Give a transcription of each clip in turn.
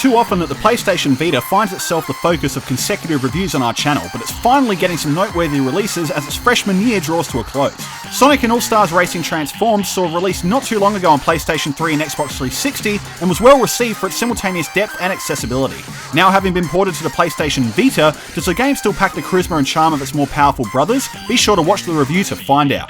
too often that the PlayStation Vita finds itself the focus of consecutive reviews on our channel, but it's finally getting some noteworthy releases as its freshman year draws to a close. Sonic and All-Stars Racing Transformed saw a release not too long ago on PlayStation 3 and Xbox 360 and was well received for its simultaneous depth and accessibility. Now having been ported to the PlayStation Vita, does the game still pack the charisma and charm of its more powerful brothers? Be sure to watch the review to find out.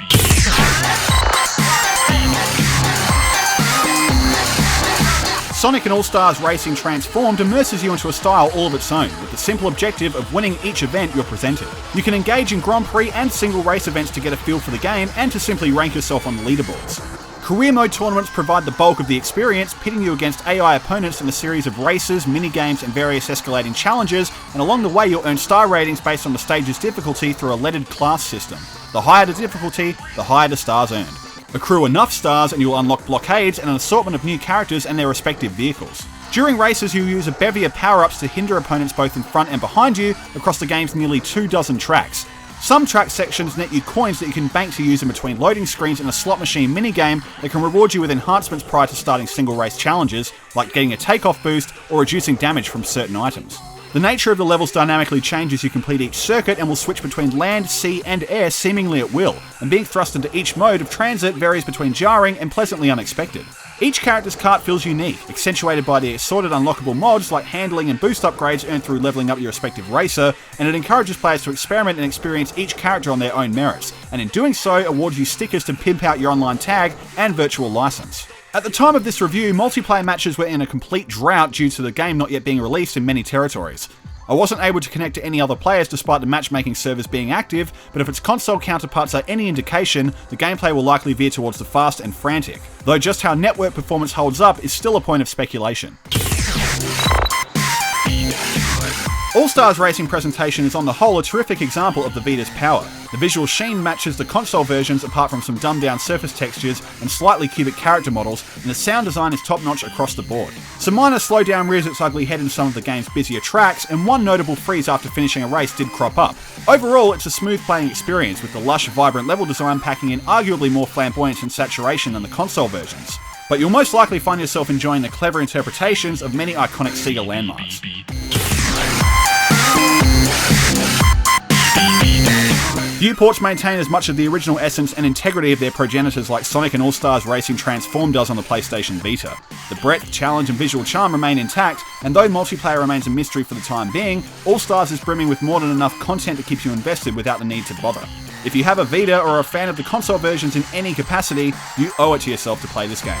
Sonic and All-Stars Racing Transformed immerses you into a style all of its own, with the simple objective of winning each event you're presented. You can engage in Grand Prix and single race events to get a feel for the game and to simply rank yourself on the leaderboards. Career mode tournaments provide the bulk of the experience, pitting you against AI opponents in a series of races, minigames and various escalating challenges, and along the way you'll earn star ratings based on the stage's difficulty through a leaded class system. The higher the difficulty, the higher the stars earned. Accrue enough stars and you'll unlock blockades and an assortment of new characters and their respective vehicles. During races you'll use a bevy of power-ups to hinder opponents both in front and behind you across the game's nearly 24 tracks. Some track sections net you coins that you can bank to use in between loading screens in a slot machine minigame that can reward you with enhancements prior to starting single race challenges, like getting a takeoff boost or reducing damage from certain items. The nature of the levels dynamically changes as you complete each circuit and will switch between land, sea and air seemingly at will, and being thrust into each mode of transit varies between jarring and pleasantly unexpected. Each character's cart feels unique, accentuated by the assorted unlockable mods like handling and boost upgrades earned through leveling up your respective racer, and it encourages players to experiment and experience each character on their own merits, and in doing so awards you stickers to pimp out your online tag and virtual license. At the time of this review, multiplayer matches were in a complete drought due to the game not yet being released in many territories. I wasn't able to connect to any other players despite the matchmaking servers being active, but if its console counterparts are any indication, the gameplay will likely veer towards the fast and frantic, though just how network performance holds up is still a point of speculation. All-Stars Racing presentation is on the whole a terrific example of the Vita's power. The visual sheen matches the console versions apart from some dumbed-down surface textures and slightly cubic character models, and the sound design is top-notch across the board. Some minor slowdown rears its ugly head in some of the game's busier tracks, and one notable freeze after finishing a race did crop up. Overall, it's a smooth playing experience, with the lush, vibrant level design packing in arguably more flamboyance and saturation than the console versions. But you'll most likely find yourself enjoying the clever interpretations of many iconic Sega landmarks. Viewports maintain as much of the original essence and integrity of their progenitors like Sonic and All-Stars Racing Transformed does on the PlayStation Vita. The breadth, challenge and visual charm remain intact, and though multiplayer remains a mystery for the time being, All-Stars is brimming with more than enough content to keep you invested without the need to bother. If you have a Vita or are a fan of the console versions in any capacity, you owe it to yourself to play this game.